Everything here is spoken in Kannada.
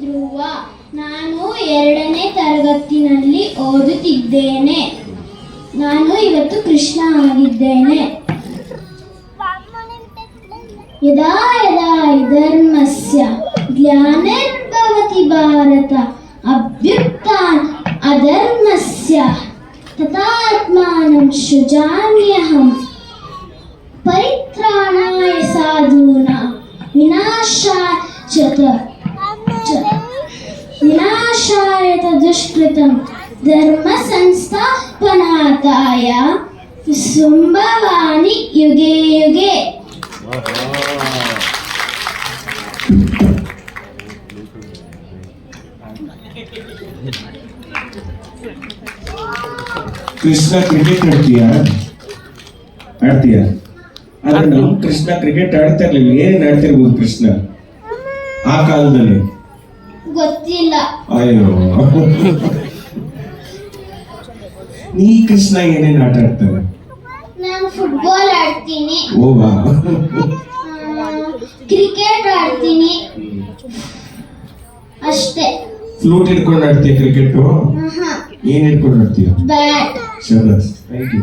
ಧ್ರುವ. ನಾನು 2ನೇ ತರಗತಿನಲ್ಲಿ ಓದುತ್ತಿದ್ದೇನೆ. ನಾನು ಇವತ್ತು ಕೃಷ್ಣ ಆಗಿದ್ದೇನೆ. ಯದಾ ಯದಾ ಧರ್ಮಸ್ಯ ಗ್ಲಾನಿರ್ಭವತಿ ಭಾರತ ಅಭ್ಯುತ್ಥಾನ ಅಧರ್ಮಸ್ಯ ತಥಾತ್ಮಾನಂ ಸೃಜಾಮ್ಯಹಂ ಪರಿತ್ರಾಣಾಯ ಸಾಧೂನಾಂ ವಿನಾಶಾಯ ದುಷ್ಕೃತಂ ಧರ್ಮ ಸಂಸ್ಥಾಪನಾರ್ಥಾಯ ಸಂಭವಾಮಿ ಯುಗೆ ಯುಗೆ. ಕೃಷ್ಣ ಕ್ರಿಕೆಟ್ ಆಡ್ತೀಯಾ? ಆದ್ರೆ ನಮ್ ಕೃಷ್ಣ ಕ್ರಿಕೆಟ್ ಆಡ್ತಾ ಇರ್ಲಿಲ್ಲ. ಏನ್ ಆಡ್ತಿರ್ಬೋದು ಕೃಷ್ಣ ಆ ಕಾಲದಲ್ಲಿ? ಗೊತ್ತಿಲ್ಲ. ಅಯ್ಯೋ, ನೀ ಕೃಷ್ಣ ಏನೇನ್ ಆಟ ಆಡ್ತಾರೆ? ನಾನು ಫುಟ್ಬಾಲ್ ಆಡ್ತೀನಿ, ಓವಾ, ಕ್ರಿಕೆಟ್ ಆಡ್ತೀನಿ ಅಷ್ಟೇ. ಫ್ಲೂಟ್ ಹಿಡ್ಕೊಂಡು ಆಡ್ತೀಯ ಕ್ರಿಕೆಟ್? ಏನ್ ಹಿಡ್ಕೊಂಡು ಆಡ್ತೀಯ? ಬ್ಯಾಟ್. ಶಬಾಸ್, ಥ್ಯಾಂಕ್ ಯು.